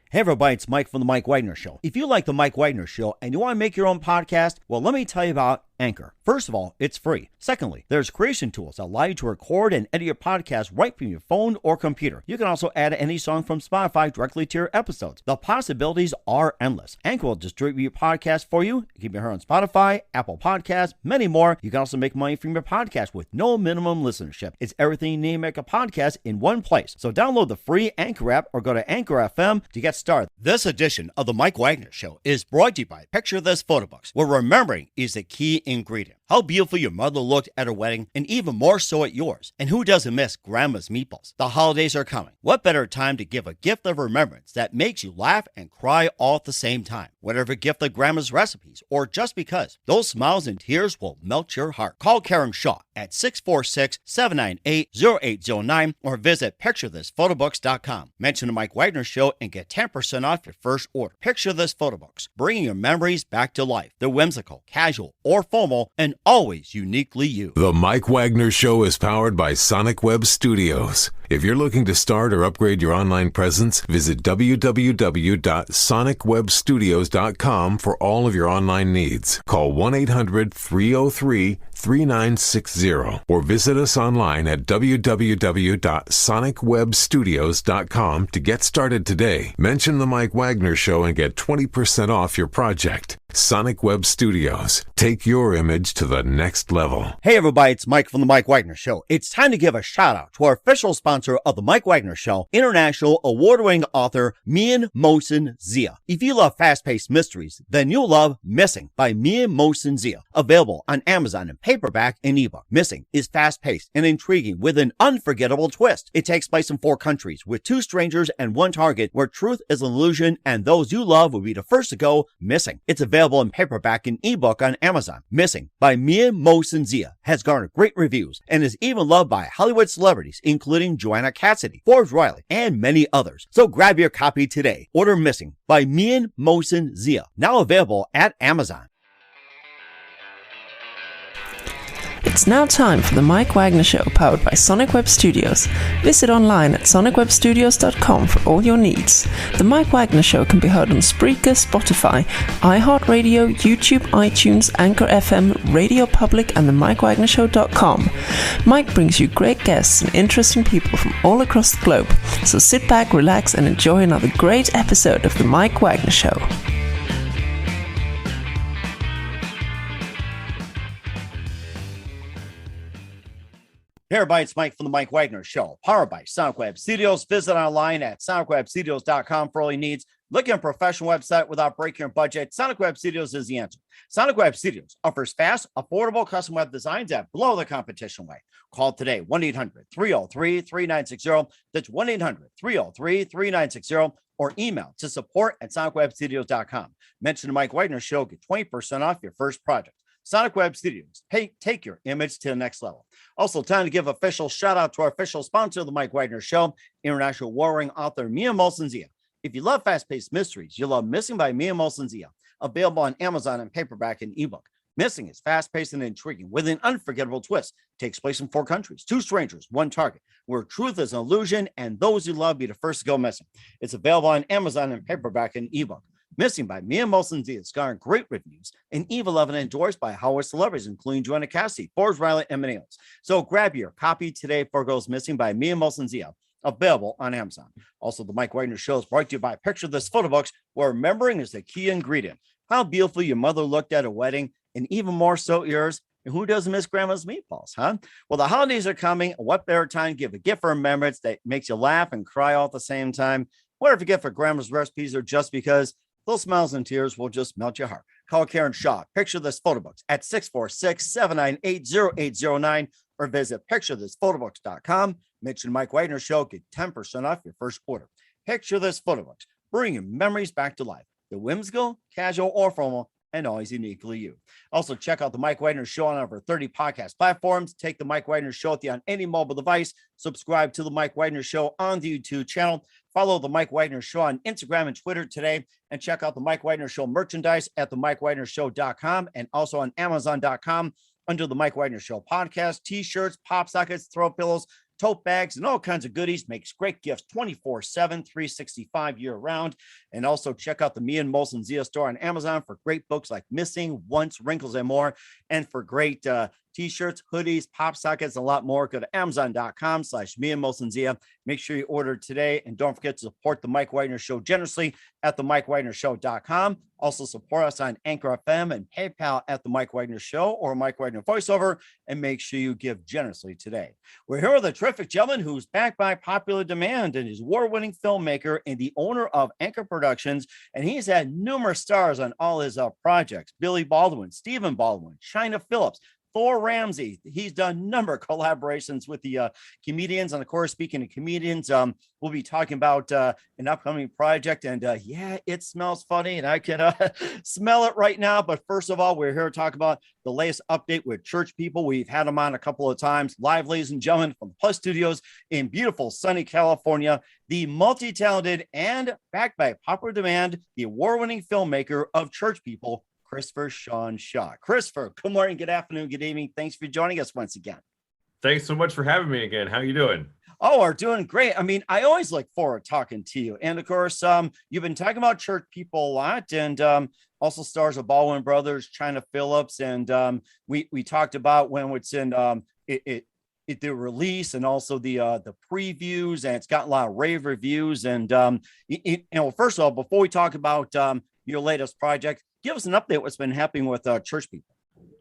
Hey everybody, it's Mike from The Mike Wagner Show. If you like The Mike Wagner Show and you want to make your own podcast, well, let me tell you about Anchor. First of all, it's free. Secondly, there's creation tools that allow you to record and edit your podcast right from your phone or computer. You can also add any song from Spotify directly to your episodes. The possibilities are endless. Anchor will distribute your podcast for you. You can be heard on Spotify, Apple Podcasts, many more. You can also make money from your podcast with no minimum listenership. It's everything you need to make a podcast in one place. So download the free Anchor app or go to Anchor FM to get started. This edition of The Mike Wagner Show is brought to you by Picture This Photo Books, where remembering is the key ingredient. How beautiful your mother looked at her wedding, and even more so at yours. And who doesn't miss Grandma's meatballs? The holidays are coming. What better time to give a gift of remembrance that makes you laugh and cry all at the same time? Whatever gift of Grandma's recipes, or just because, those smiles and tears will melt your heart. Call Karen Shaw at 646-798-0809 or visit picturethisphotobooks.com. Mention the Mike Wagner Show and get 10% off your first order. Picture This Photo Books, bringing your memories back to life. They're whimsical, casual, or formal, and always uniquely you. The Mike Wagner Show is powered by Sonic Web Studios. If you're looking to start or upgrade your online presence, visit www.sonicwebstudios.com for all of your online needs. Call 1-800-303-3960 or visit us online at www.sonicwebstudios.com to get started today. Mention the Mike Wagner Show and get 20% off your project. Sonic Web Studios. Take your image to the next level. Hey everybody, it's Mike from The Mike Wagner Show. It's time to give a shout out to our official sponsor of The Mike Wagner Show, international award-winning author Mian Mohsen Zia. If you love fast-paced mysteries, then you'll love Missing by Mian Mohsen Zia. Available on Amazon in paperback and ebook. Missing is fast-paced and intriguing with an unforgettable twist. It takes place in 4 countries with 2 strangers and 1 target where truth is an illusion and those you love will be the first to go missing. It's available in paperback and ebook on Amazon. Missing by Mian Mohsen Zia has garnered great reviews and is even loved by Hollywood celebrities including Joanna Cassidy, Forbes Riley, and many others. So grab your copy today. Order Missing by Mian Mohsen Zia, now available at Amazon. It's now time for the Mike Wagner Show, powered by Sonic Web Studios. Visit online at sonicwebstudios.com for all your needs. The Mike Wagner Show can be heard on Spreaker, Spotify, iHeartRadio, YouTube, iTunes, Anchor FM, Radio Public, and themikewagnershow.com. Mike brings you great guests and interesting people from all across the globe. So sit back, relax, and enjoy another great episode of the Mike Wagner Show. Hey everybody, it's Mike from The Mike Wagner Show, powered by Sonic Web Studios. Visit online at sonicwebstudios.com for all your needs. Looking at a professional website without breaking your budget? Sonic Web Studios is the answer. Sonic Web Studios offers fast, affordable custom web designs that blow the competition away. Call today, 1-800-303-3960. That's 1-800-303-3960. Or email to support@sonicwebstudios.com. Mention the Mike Wagner Show, get 20% off your first project. Sonic Web Studios, take your image to the next level. Also, time to give official shout out to our official sponsor of the Mike Wagner Show, international warring author Mian Mohsen Zia. If you love fast-paced mysteries, you'll love Missing by Mian Mohsen Zia, available on Amazon in paperback and ebook. Missing is fast-paced and intriguing with an unforgettable twist. Takes place in 4 countries, 2 strangers, 1 target, where truth is an illusion and those you love be the first to go missing. It's available on Amazon in paperback and ebook. Missing by Mian Mohsen Zia has garnered great reviews and even loved and endorsed by Hollywood celebrities, including Joanna Cassidy, Forbes Riley, and many others. So grab your copy today for Goes Missing by Mian Mohsen Zia, available on Amazon. Also, the Mike Wagner Show is brought to you by Picture This Photo Books, where remembering is the key ingredient. How beautiful your mother looked at a wedding, and even more so yours. And who doesn't miss Grandma's meatballs, huh? Well, the holidays are coming. What better time to give a gift for remembrance that makes you laugh and cry all at the same time? Whatever you get for Grandma's recipes or just because, those smiles and tears will just melt your heart. Call Karen Shaw, Picture This Photo Books at 646-798-0809 or visit picturethisphotobooks.com. Mention Mike Wagner Show, get 10% off your first order. Picture This Photo Books, bringing memories back to life. The whimsical, casual, or formal, and always uniquely you. Also, check out the Mike Wagner Show on over 30 podcast platforms. Take the Mike Wagner Show with you on any mobile device. Subscribe to the Mike Wagner Show on the YouTube channel. Follow the Mike Wagner Show on Instagram and Twitter today. And check out the Mike Wagner Show merchandise at themikewagnershow.com and also on Amazon.com under the Mike Wagner Show podcast, t-shirts, pop sockets, throw pillows, tote bags, and all kinds of goodies. Makes great gifts 24/7, 365 year round. And also check out the Me and Molson Zia store on Amazon for great books like Missing, Once, Wrinkles, and more. And for great t-shirts, hoodies, pop sockets, and a lot more, go to amazon.com/me and Molson Zia. Make sure you order today. And don't forget to support the Mike Wagner Show generously at themikewagnershow.com. Also support us on Anchor FM and PayPal at the Mike Wagner Show or Mike Wagner Voiceover. And make sure you give generously today. We're here with a terrific gentleman who's backed by popular demand and is award-winning filmmaker and the owner of Anchor Productions. And he's had numerous stars on all his projects. Billy Baldwin, Stephen Baldwin, China Phillips, Thor Ramsey. He's done a number of collaborations with the comedians. And of course, speaking of comedians, we'll be talking about an upcoming project. And yeah, it smells funny and I can smell it right now. But first of all, we're here to talk about the latest update with Church People. We've had them on a couple of times live, ladies and gentlemen, from Plus Studios in beautiful sunny California. The multi-talented and backed by popular demand, the award-winning filmmaker of Church People, Christopher Shawn Shaw. Christopher, good morning, good afternoon, good evening. Thanks for joining us once again. Thanks so much for having me again. How are you doing? Oh, we're doing great. I mean, I always look forward to talking to you. And of course, you've been talking about Church People a lot, and also stars of Baldwin Brothers, China Phillips, and we talked about when it's in the release and also the previews, and it's got a lot of rave reviews. And first of all, before we talk about your latest project, give us an update what's been happening with Church People.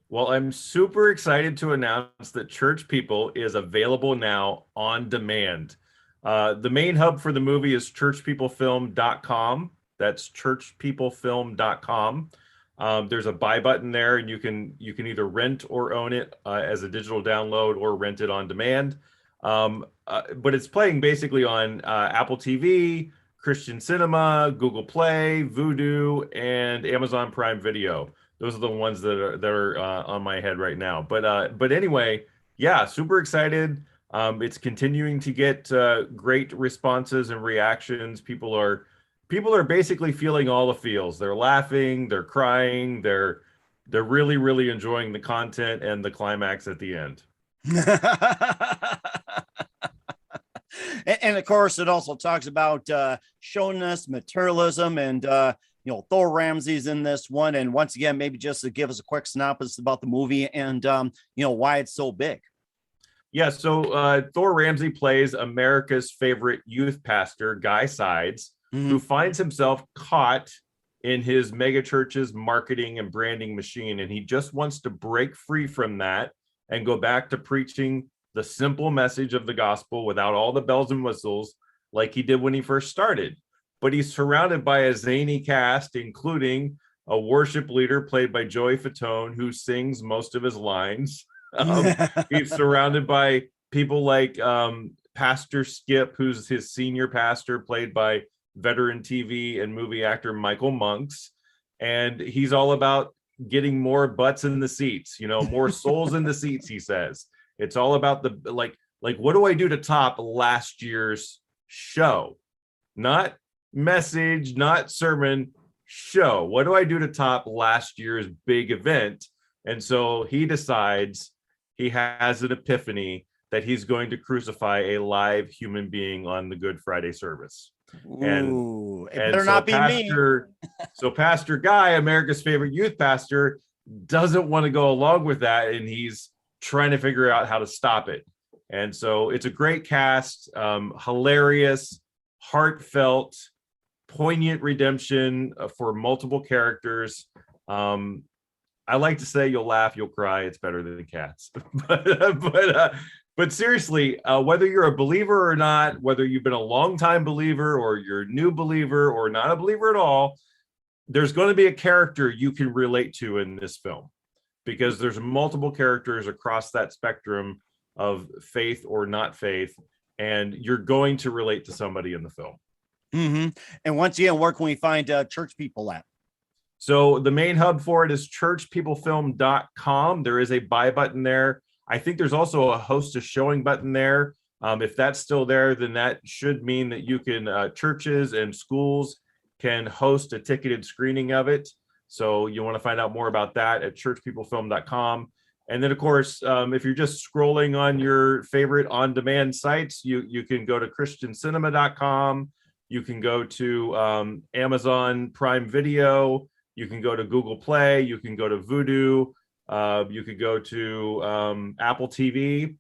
Well, I'm super excited to announce that Church People is available now on demand. The main hub for the movie is churchpeoplefilm.com. That's churchpeoplefilm.com. There's a buy button there, and you can either rent or own it as a digital download or rent it on demand. But it's playing basically on Apple TV, Christian Cinema, Google Play, Vudu, and Amazon Prime Video. Those are the ones that are on my head right now. But anyway, yeah, super excited. It's continuing to get great responses and reactions. People are basically feeling all the feels. They're laughing, they're crying, they're really, really enjoying the content and the climax at the end. And of course, it also talks about showness, materialism, and Thor Ramsey's in this one. And once again, maybe just to give us a quick synopsis about the movie and why it's so big. Yeah, so Thor Ramsey plays America's favorite youth pastor, Guy Sides, who finds himself caught in his megachurch's marketing and branding machine, and he just wants to break free from that and go back to preaching the simple message of the gospel without all the bells and whistles like he did when he first started. But he's surrounded by a zany cast, including a worship leader played by Joey Fatone, who sings most of his lines. He's surrounded by people like Pastor Skip, who's his senior pastor, played by veteran TV and movie actor Michael Monks. And he's all about getting more butts in the seats, more souls in the seats, he says. It's all about the like what do I do to top last year's show? Not message, not sermon, show. What do I do to top last year's big event? And so he decides, he has an epiphany that he's going to crucify a live human being on the Good Friday service. Ooh, it better not be me. So Pastor Guy, America's favorite youth pastor, doesn't want to go along with that, and he's trying to figure out how to stop it. And so it's a great cast, hilarious, heartfelt, poignant redemption for multiple characters. I like to say you'll laugh, you'll cry. It's better than Cats. But seriously, whether you're a believer or not, whether you've been a longtime believer or you're a new believer or not a believer at all, there's going to be a character you can relate to in this film, because there's multiple characters across that spectrum of faith or not faith, and you're going to relate to somebody in the film. And once again, where can we find Church People at? So the main hub for it is churchpeoplefilm.com. There is a buy button there. I think there's also a host a showing button there. If that's still there, then that should mean that you can, churches and schools can host a ticketed screening of it. So you want to find out more about that at churchpeoplefilm.com. And then, of course, if you're just scrolling on your favorite on-demand sites, you can go to christiancinema.com. You can go to Amazon Prime Video. You can go to Google Play. You can go to Vudu. You could go to Apple TV.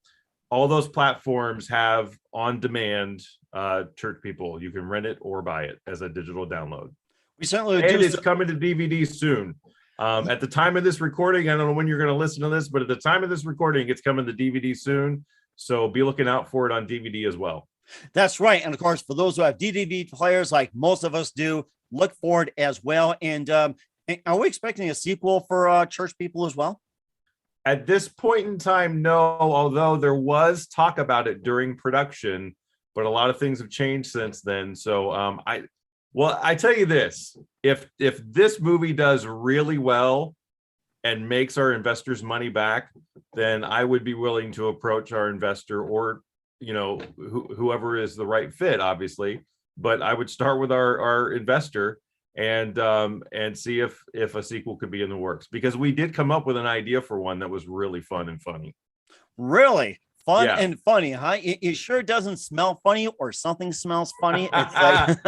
All those platforms have on-demand church people. You can rent it or buy it as a digital download. We certainly and do. It's coming to DVD soon. At the time of this recording, I don't know when you're going to listen to this, but at the time of this recording, it's coming to DVD soon. So be looking out for it on DVD as well. That's right. And of course, for those who have DVD players, like most of us do, look for it as well. And are we expecting a sequel for Church People as well? At this point in time, no, although there was talk about it during production, but a lot of things have changed since then. So I tell you this, if this movie does really well and makes our investors' money back, then I would be willing to approach our investor or, whoever is the right fit, obviously. But I would start with our investor and see if a sequel could be in the works, because we did come up with an idea for one that was really fun and funny. Really? Fun and funny, huh? It sure doesn't smell funny, or something smells funny. It's like,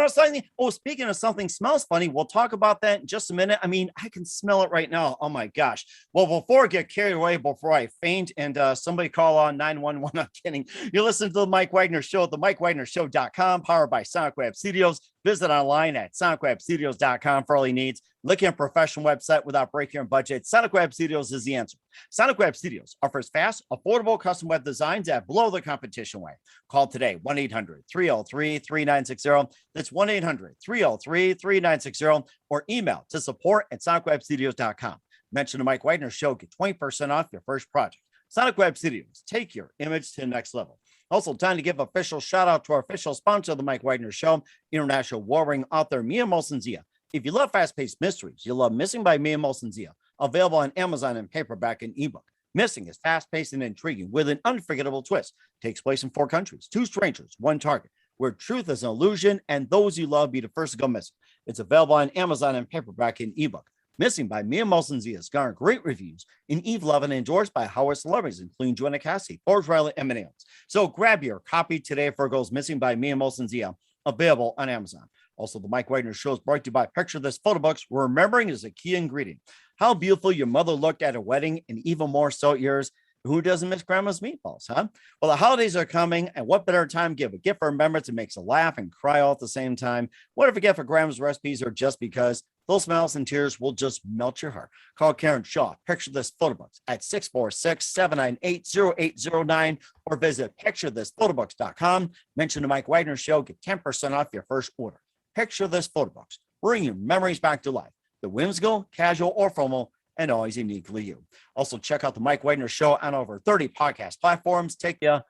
something. Oh, speaking of something smells funny, we'll talk about that in just a minute. I mean, I can smell it right now. Oh my gosh. Well, before I get carried away, before I faint and somebody call on 911, I'm kidding. You listen to the Mike Wagner Show at the MikeWagnerShow.com, powered by Sonic Web Studios. Visit online at sonicwebstudios.com for all your needs. Looking at a professional website without breaking your budget, Sonic Web Studios is the answer. Sonic Web Studios offers fast, affordable custom web designs at below the competition way. Call today, 1-800-303-3960. That's 1-800-303-3960, or email to support@sonicwebstudios.com. Mention the Mike Wagner Show, get 20% off your first project. Sonic Web Studios, take your image to the next level. Also, time to give official shout out to our official sponsor of the Mike Wagner Show, international warring author Mia Molson Zia. If you love fast-paced mysteries, you'll love Missing by Mia Molson Zia, available on Amazon in paperback and ebook. Missing is fast-paced and intriguing with an unforgettable twist. Takes place in 4 countries, 2 strangers, 1 target, where truth is an illusion and those you love be the first to go missing. It's available on Amazon in paperback and ebook. Missing by Mia Molson Zia has garnered great reviews and Eve Levin endorsed by Howard celebrities, including Joanna Cassidy, Forge Riley, and many others. So grab your copy today for Goes Missing by Mia Molson Zia, available on Amazon. Also, the Mike Wagner Show is brought to you by Picture This Photo Books, where remembering is a key ingredient. How beautiful your mother looked at a wedding, and even more so at yours. Who doesn't miss grandma's meatballs, huh? Well, the holidays are coming, and what better time to give a gift for remembrance that makes a laugh and cry all at the same time? What if a gift for grandma's recipes or just because? Those smiles and tears will just melt your heart. Call Karen Shaw, Picture This Photo Books, at 646-798-0809, or visit picturethisphotobooks.com. Mention the Mike Wagner Show, get 10% off your first order. Picture This Photo Books, bring your memories back to life. The whimsical, casual, or formal, and always uniquely you. Also, check out the Mike Wagner Show on over 30 podcast platforms. Take a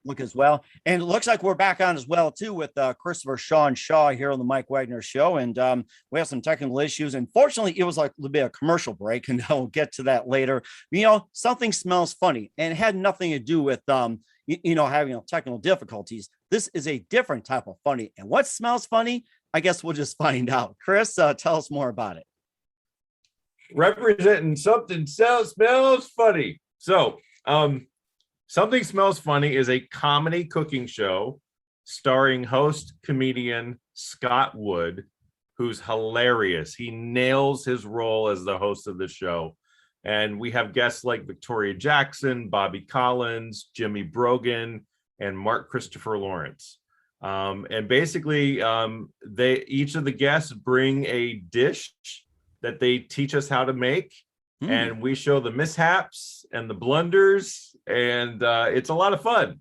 look as well. And it looks like we're back on as well, too, with Christopher Shawn Shaw here on the Mike Wagner Show. And we have some technical issues. Unfortunately, it was like a little bit of a commercial break, and we'll get to that later. Something smells funny, and it had nothing to do with, having technical difficulties. This is a different type of funny. And what smells funny? I guess we'll just find out. Chris, tell us more about it. Representing Something Smells Funny. So, Something Smells Funny is a comedy cooking show starring host comedian Scott Wood, who's hilarious. He nails his role as the host of the show. And we have guests like Victoria Jackson, Bobby Collins, Jimmy Brogan, and Mark Christopher Lawrence. And basically, each of the guests bring a dish that they teach us how to make, and we show the mishaps and the blunders, and it's a lot of fun.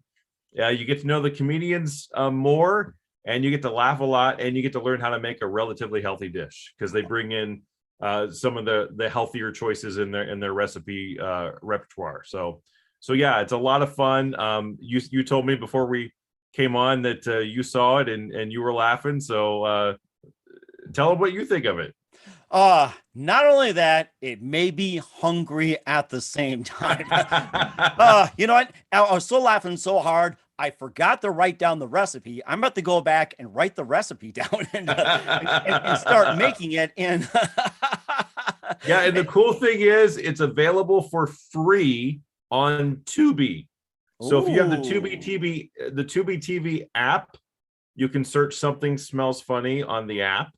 You get to know the comedians more, and you get to laugh a lot, and you get to learn how to make a relatively healthy dish, because they bring in some of the healthier choices in their recipe repertoire. So yeah, it's a lot of fun. You told me before we came on that you saw it and you were laughing. So tell them what you think of it. Not only that, it made me hungry at the same time. You know what? I was so laughing so hard, I forgot to write down the recipe. I'm about to go back and write the recipe down and start making it. And Yeah, and the cool thing is it's available for free on Tubi. So if you have the Tubi TV app, you can search Something Smells Funny on the app,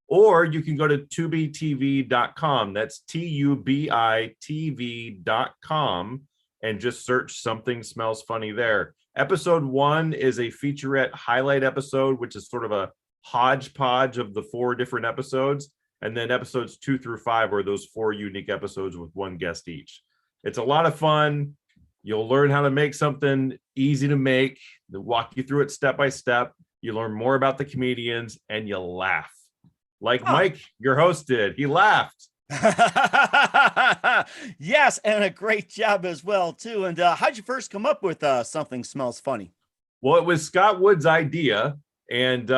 or you can go to tubitv.com. That's TUBITV.com and just search Something Smells Funny there. Episode 1 is a featurette highlight episode, which is sort of a hodgepodge of the 4 different episodes. And then episodes 2 through 5 are those 4 unique episodes with 1 guest each. It's a lot of fun. You'll learn how to make something easy to make. They'll walk you through it step by step. You learn more about the comedians and you laugh. Like Mike, your host, did. He laughed. Yes, and a great job as well, too. And how'd you first come up with Something Smells Funny? Well, it was Scott Wood's idea. And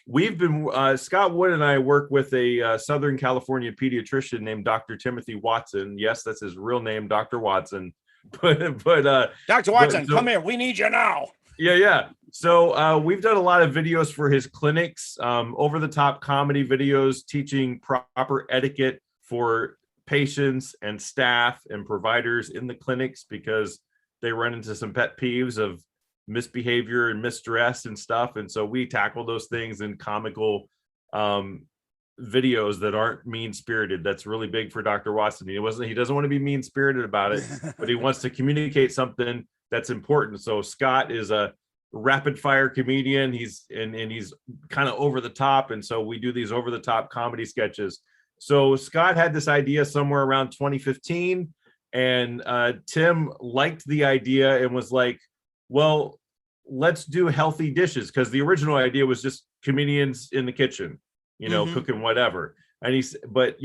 we've been, Scott Wood and I work with a Southern California pediatrician named Dr. Timothy Watson. Yes, that's his real name, Dr. Watson. But Dr. Watson, come here. We need you now. Yeah. So we've done a lot of videos for his clinics, over-the-top comedy videos, teaching proper etiquette for patients and staff and providers in the clinics, because they run into some pet peeves of misbehavior and misdress and stuff. And so we tackle those things in comical videos that aren't mean-spirited. That's really big for Dr. Watson. He doesn't want to be mean-spirited about it, but he wants to communicate something that's important. So Scott is a rapid fire comedian. He's kind of over the top. And so we do these over the top comedy sketches. So Scott had this idea somewhere around 2015, and Tim liked the idea and was like, well, let's do healthy dishes. Cause the original idea was just comedians in the kitchen, cooking whatever. And but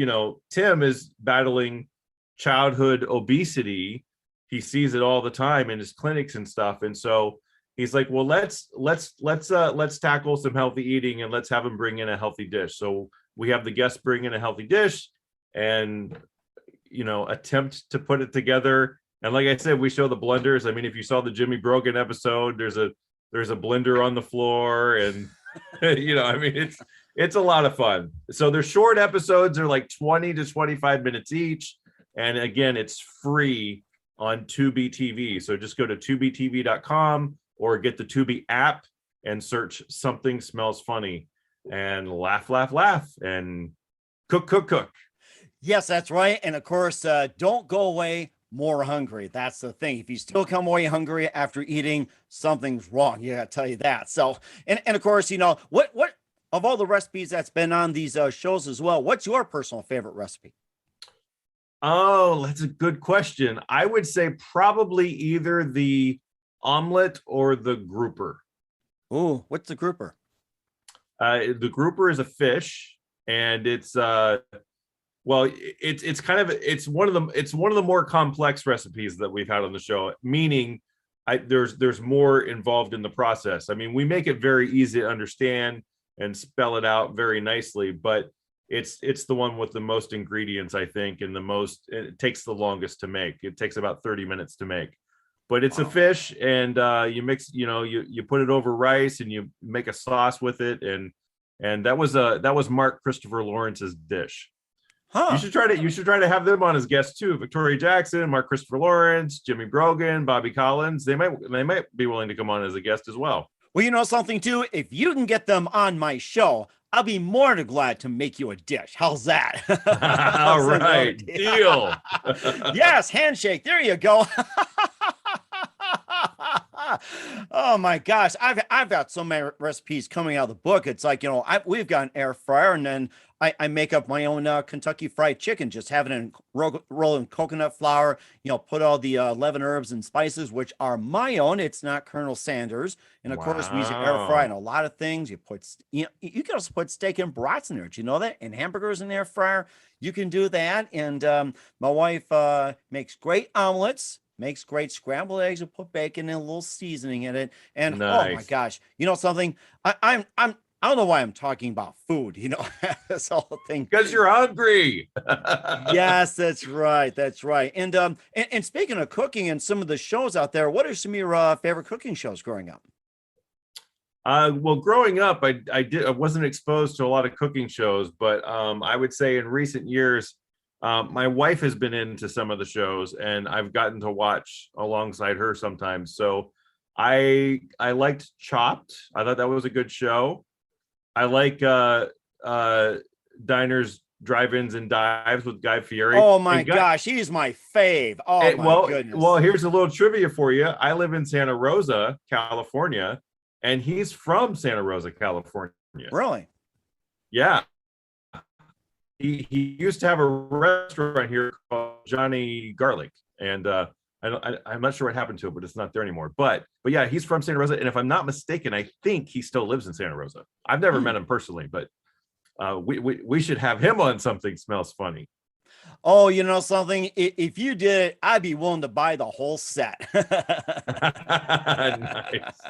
Tim is battling childhood obesity. He sees it all the time in his clinics and stuff. And so he's like, well, let's tackle some healthy eating and let's have him bring in a healthy dish. So we have the guests bring in a healthy dish and, attempt to put it together. And like I said, we show the blunders. I mean, if you saw the Jimmy Brogan episode, there's a blender on the floor and, it's a lot of fun. So they're short episodes. They're like 20 to 25 minutes each. And again, it's free on Tubi TV. So just go to tubitv.com or get the Tubi app and search Something Smells Funny and laugh and cook. Yes, that's right. And of course, don't go away more hungry. That's the thing. If you still come away hungry after eating, something's wrong. Yeah, I tell you that. So, and of course, what of all the recipes that's been on these shows as well, what's your personal favorite recipe? Oh, that's a good question. I would say probably either the omelet or the grouper. Oh, what's the grouper? The grouper is a fish, and it's one of the more complex recipes that we've had on the show. Meaning, there's more involved in the process. I mean, we make it very easy to understand and spell it out very nicely, but it's the one with the most ingredients, I think, and it takes the longest to make. It takes about 30 minutes to make, but it's a fish, and you mix, you put it over rice and you make a sauce with it. And that was Mark Christopher Lawrence's dish. Huh. You should try to have them on as guests too. Victoria Jackson, Mark Christopher Lawrence, Jimmy Brogan, Bobby Collins. They might be willing to come on as a guest as well. Well, you know something too? If you can get them on my show, I'll be more than glad to make you a dish. How's that? All right. Deal. Yes. Handshake. There you go. Oh my gosh. I've got so many recipes coming out of the book. It's like, we've got an air fryer, and then I make up my own Kentucky Fried Chicken, just having it roll in coconut flour, put all the 11 herbs and spices, which are my own. It's not Colonel Sanders. And of course, we use an air fryer and a lot of things. You can also put steak and brats in there. Do you know that? And hamburgers in the air fryer. You can do that. And my wife makes great omelets. Makes great scrambled eggs and put bacon and a little seasoning in it. And nice. Oh my gosh, something? I don't know why I'm talking about food, this whole thing. Because you're hungry. Yes, that's right. That's right. And speaking of cooking and some of the shows out there, what are some of your favorite cooking shows growing up? Well, growing up, I wasn't exposed to a lot of cooking shows, but I would say in recent years, My wife has been into some of the shows, and I've gotten to watch alongside her sometimes. So I liked Chopped. I thought that was a good show. I like Diners, Drive-Ins, and Dives with Guy Fieri. Oh my gosh, he's my fave. Oh my goodness. Well, here's a little trivia for you. I live in Santa Rosa, California, and he's from Santa Rosa, California. Really? Yeah. He used to have a restaurant here called Johnny Garlic, and I'm not sure what happened to it, but it's not there anymore. But yeah, he's from Santa Rosa, and if I'm not mistaken, I think he still lives in Santa Rosa. I've never met him personally, but we should have him on Something Smells Funny. Oh, you know something? If you did it, I'd be willing to buy the whole set. Nice.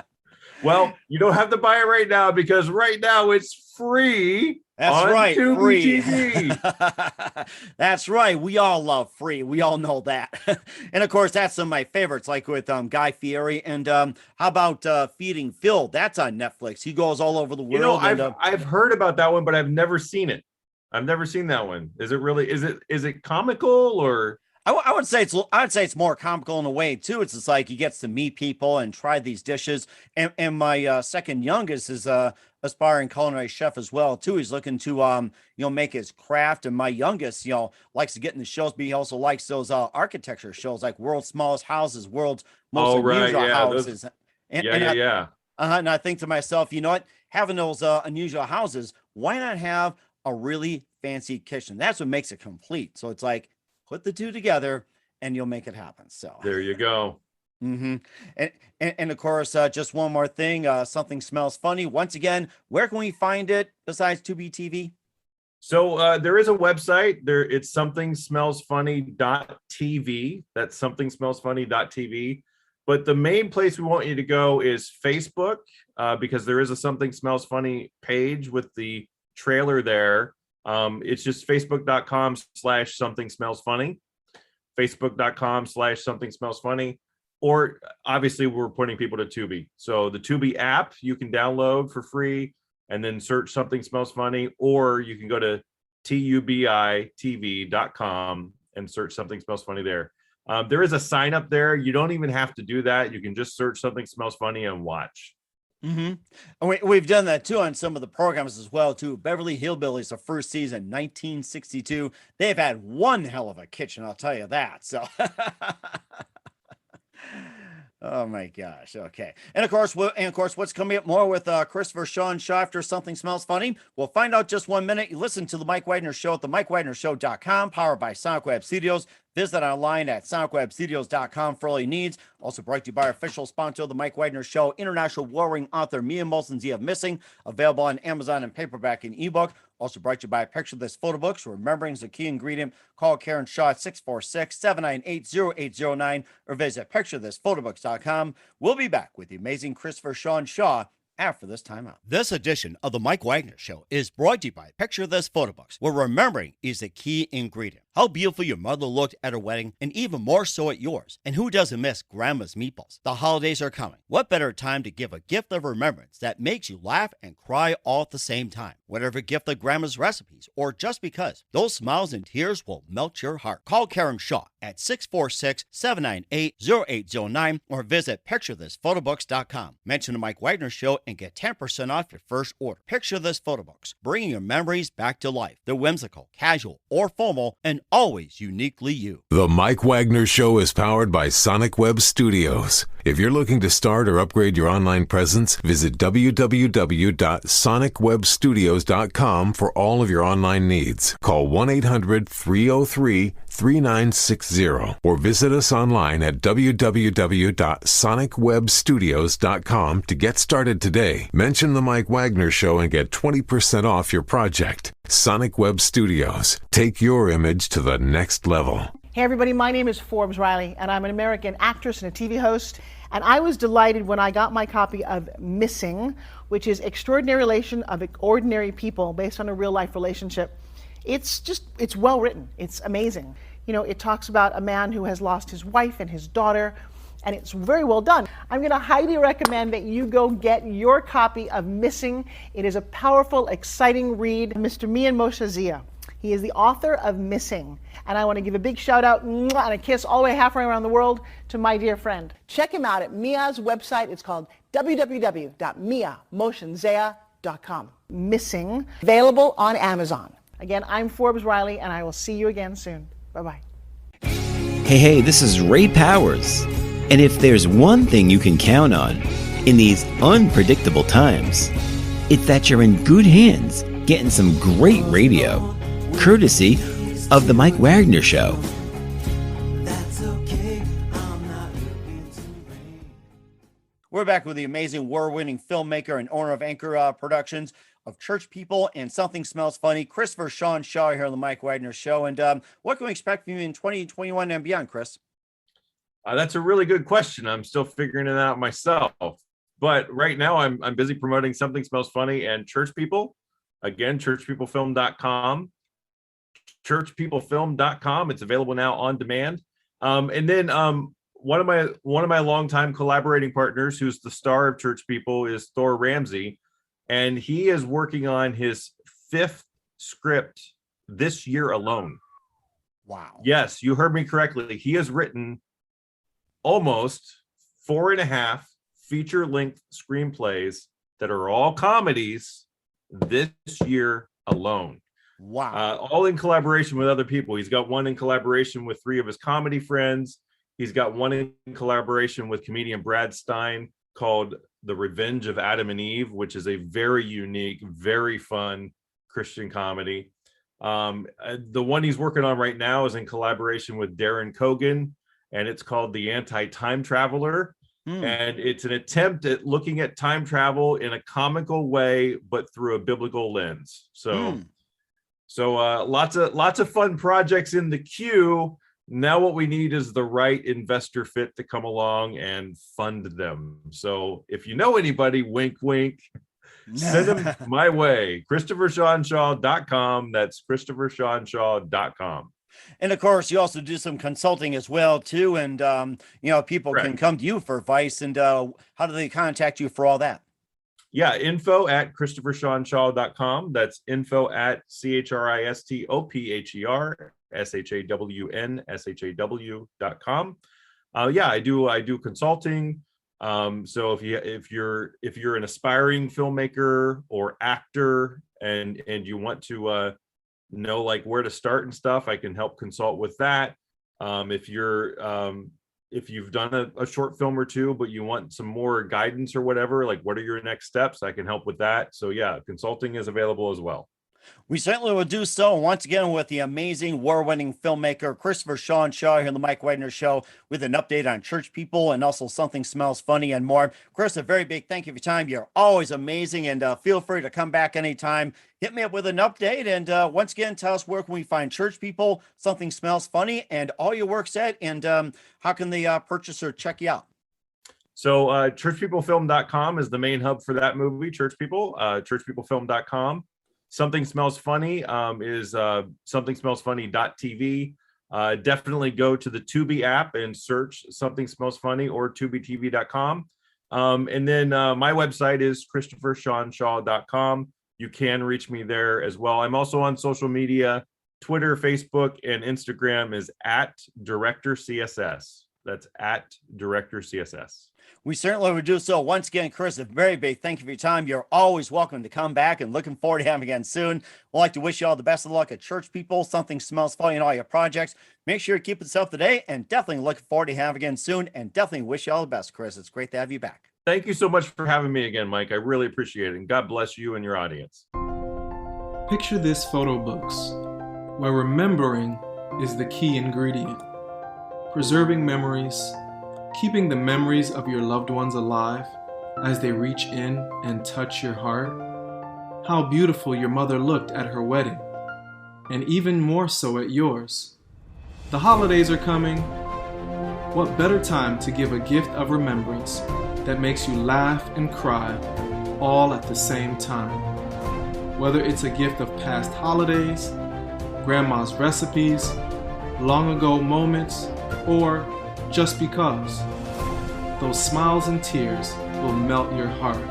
Well, you don't have to buy it right now because right now it's free. That's right, free. TV. That's right. We all love free. We all know that. And of course, that's some of my favorites, like with Guy Fieri. And how about Feeding Phil? That's on Netflix. He goes all over the world. You know, I've heard about that one, but I've never seen it. I've never seen that one. Is it really? Is it comical or? I would say it's more comical in a way too. It's just like he gets to meet people and try these dishes. And my second youngest is aspiring culinary chef as well too. He's looking to make his craft. And my youngest likes to get in the shows, but he also likes those architecture shows like World's Smallest Houses, World's Most Unusual Houses. Yeah. And I think to myself, you know what? Having those unusual houses, why not have a really fancy kitchen? That's what makes it complete. So it's like, put the two together and you'll make it happen. So there you go. Mm-hmm. And of course, just one more thing, Something Smells Funny. Once again, where can we find it besides Tubi TV? So there is a website there. It's somethingsmellsfunny.tv. That's somethingsmellsfunny.tv. But the main place we want you to go is Facebook, because there is a Something Smells Funny page with the trailer there. It's just facebook.com/somethingsmellsfunny, facebook.com/somethingsmellsfunny, or obviously we're pointing people to Tubi. So the Tubi app you can download for free and then search Something Smells Funny, or you can go to tubitv.com and search Something Smells Funny there. There is a sign up there. You don't even have to do that. You can just search Something Smells Funny and watch. Mm-hmm. And we've done that too on some of the programs as well too. Beverly Hillbillies, the first season, 1962. They've had one hell of a kitchen, I'll tell you that. So oh my gosh. Okay. And of course, what's coming up more with Christopher Shawn Shaw after Something Smells Funny? We'll find out just 1 minute. You listen to the Mike Wagner Show at the MikeWagnerShow.com, powered by Sonic Web Studios. Visit online at sonicwebstudios.com for all your needs. Also brought to you by our official sponsor of the Mike Wagner Show, international warring author Mia Molson's Ye of Missing, available on Amazon in paperback and ebook. Also brought to you by Picture This Photo Books. Remembering is the key ingredient. Call Karen Shaw at 646-798-0809 or visit picturethisphotobooks.com. We'll be back with the amazing Christopher Shawn Shaw after this timeout. This edition of the Mike Wagner Show is brought to you by Picture This Photo Books, where remembering is the key ingredient. How beautiful your mother looked at her wedding, and even more so at yours. And who doesn't miss Grandma's meatballs? The holidays are coming. What better time to give a gift of remembrance that makes you laugh and cry all at the same time? Whatever gift of Grandma's recipes, or just because, those smiles and tears will melt your heart. Call Karen Shaw at 646-798-0809 or visit picturethisphotobooks.com. Mention the Mike Wagner Show and get 10% off your first order. Picture This Photo Books, bringing your memories back to life. They're whimsical, casual, or formal, and always uniquely you. The Mike Wagner Show is powered by Sonic Web Studios. If you're looking to start or upgrade your online presence, visit www.sonicwebstudios.com for all of your online needs. Call 1-800-303-3960 or visit us online at www.sonicwebstudios.com to get started today. Mention the Mike Wagner Show and get 20% off your project. Sonic Web Studios. Take your image to the next level. Hey everybody, my name is Forbes Riley, and I'm an American actress and a TV host. And I was delighted when I got my copy of Missing, which is Extraordinary Relation of Ordinary People based on a real life relationship. It's well written. It's amazing. You know, it talks about a man who has lost his wife and his daughter, and it's very well done. I'm going to highly recommend that you go get your copy of Missing. It is a powerful, exciting read. Mr. Mian Moshe Zia. He is the author of Missing. And I want to give a big shout out and a kiss all the way halfway around the world to my dear friend. Check him out at Mia's website. It's called www.miamotionzea.com. Missing, available on Amazon. Again, I'm Forbes Riley, and I will see you again soon. Bye-bye. Hey, this is Ray Powers. And if there's one thing you can count on in these unpredictable times, it's that you're in good hands getting some great radio, courtesy of The Mike Wagner Show. We're back with the amazing award-winning filmmaker and owner of Anchor Productions, of Church People and Something Smells Funny, Christopher Shawn Shaw here on the Mike Wagner Show. And what can we expect from you in 2021 and beyond, Chris? That's a really good question. I'm still figuring it out myself. But right now I'm busy promoting Something Smells Funny and Church People. Again, churchpeoplefilm.com. Churchpeoplefilm.com. It's available now on demand. And then one of my longtime collaborating partners, who's the star of Church People, is Thor Ramsey. And he is working on his 5th script this year alone. Wow. Yes, you heard me correctly. He has written almost 4.5 feature-length screenplays that are all comedies this year alone. Wow. All in collaboration with other people. He's got one in collaboration with 3 of his comedy friends. He's got one in collaboration with comedian Brad Stein called The Revenge of Adam and Eve, which is a very unique, very fun Christian comedy. The one he's working on right now is in collaboration with Darren Cogan, and it's called The Anti-Time Traveler. And it's an attempt at looking at time travel in a comical way, but through a biblical lens. So lots of fun projects in the queue. Now what we need is the right investor fit to come along and fund them. So if you know anybody, wink, wink, send them my way. ChristopherShawnShaw.com. That's ChristopherShawnShaw.com. And of course, you also do some consulting as well, too. And, people Correct. can come to you for advice. And how do they contact you for all that? Yeah, info at ChristopherShawnShaw.com. That's info at ChristopherShawnShaw.com. I do consulting. So if you're an aspiring filmmaker or actor and you want to know like where to start and stuff, I can help consult with that. If you've done a short film or two, but you want some more guidance or whatever, like what are your next steps, I can help with that. So yeah, consulting is available as well. We certainly will do so. Once again, with the amazing award-winning filmmaker, Christopher Shawn Shaw here on the Mike Wagner Show with an update on Church People and also Something Smells Funny and more. Chris, a very big thank you for your time. You're always amazing, and feel free to come back anytime. Hit me up with an update. And once again, tell us where can we find Church People, Something Smells Funny, and all your works at, and how can the purchaser check you out? So churchpeoplefilm.com is the main hub for that movie, Church People, churchpeoplefilm.com. Something Smells Funny is somethingsmellsfunny.tv. Definitely go to the Tubi app and search Something Smells Funny or tubitv.com. And then my website is ChristopherShawnShaw.com. You can reach me there as well. I'm also on social media. Twitter, Facebook, and Instagram is at Director CSS. That's at Director CSS. We certainly would do so. Once again, Chris, a very big thank you for your time. You're always welcome to come back, and looking forward to having you again soon. We'd like to wish you all the best of luck at Church People, Something Smells Funny, and all your projects. Make sure you keep yourself today, and definitely looking forward to having you again soon, and definitely wish you all the best, Chris. It's great to have you back. Thank you so much for having me again, Mike. I really appreciate it, and God bless you and your audience. Picture this photo books, where remembering is the key ingredient. Preserving memories, keeping the memories of your loved ones alive as they reach in and touch your heart. How beautiful your mother looked at her wedding, and even more so at yours. The holidays are coming. What better time to give a gift of remembrance that makes you laugh and cry all at the same time? Whether it's a gift of past holidays, grandma's recipes, long ago moments, or just because. Those smiles and tears will melt your heart.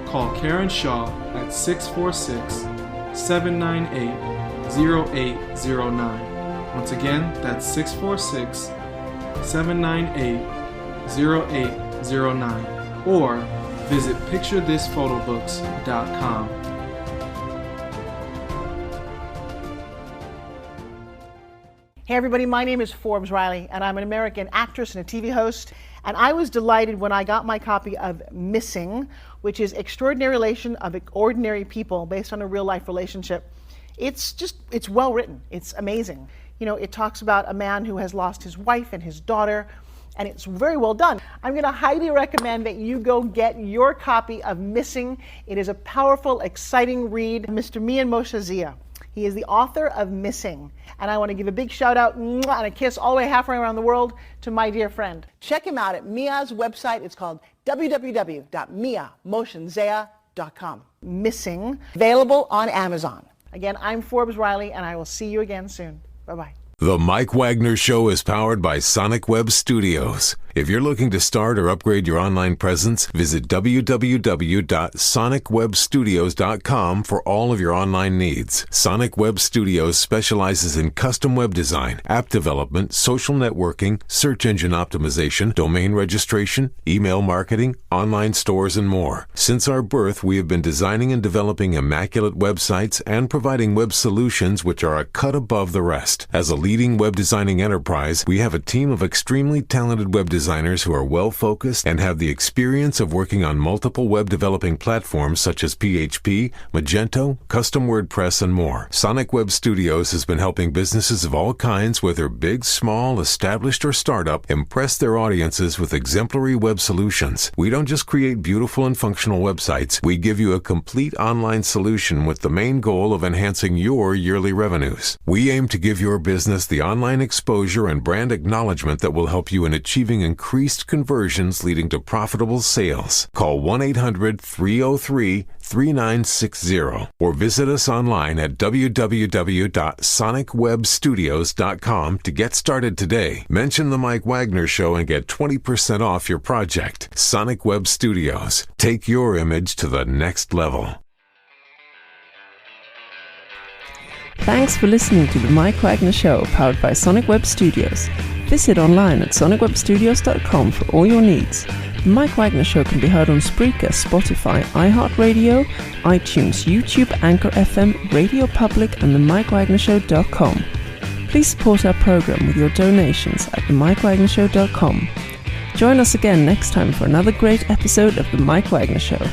Call Karen Shaw at 646-798-0000 0809. Once again, that's 646-798-0809. Or visit picturethisphotobooks.com. Hey everybody, my name is Forbes Riley, and I'm an American actress and a TV host. And I was delighted when I got my copy of Missing, which is Extraordinary Relation of Ordinary People based on a real life relationship. It's well written. It's amazing. You know, it talks about a man who has lost his wife and his daughter, and it's very well done. I'm going to highly recommend that you go get your copy of Missing. It is a powerful, exciting read. Mr. Mian Moshe Zia. He is the author of Missing. And I want to give a big shout out and a kiss all the way halfway around the world to my dear friend. Check him out at Mia's website. It's called www.miamoshenzea.com. Missing, available on Amazon. Again, I'm Forbes Riley, and I will see you again soon. Bye-bye. The Mike Wagner Show is powered by Sonic Web Studios. If you're looking to start or upgrade your online presence, visit www.sonicwebstudios.com for all of your online needs. Sonic Web Studios specializes in custom web design, app development, social networking, search engine optimization, domain registration, email marketing, online stores, and more. Since our birth, we have been designing and developing immaculate websites and providing web solutions which are a cut above the rest. As a leading web designing enterprise, we have a team of extremely talented web designers who are well-focused and have the experience of working on multiple web developing platforms such as PHP, Magento, custom WordPress, and more. Sonic Web Studios has been helping businesses of all kinds, whether big, small, established, or startup, impress their audiences with exemplary web solutions. We don't just create beautiful and functional websites, we give you a complete online solution with the main goal of enhancing your yearly revenues. We aim to give your business the online exposure and brand acknowledgement that will help you in achieving increased conversions leading to profitable sales. Call 1-800-303-3960 or visit us online at www.sonicwebstudios.com to get started today. Mention the Mike Wagner Show and get 20% off your project. Sonic Web Studios. Take your image to the next level. Thanks for listening to the Mike Wagner Show, powered by Sonic Web Studios. Visit online at sonicwebstudios.com for all your needs. The Mike Wagner Show can be heard on Spreaker, Spotify, iHeartRadio, iTunes, YouTube, Anchor FM, Radio Public, and themikewagnershow.com. Please support our program with your donations at themikewagnershow.com. Join us again next time for another great episode of The Mike Wagner Show.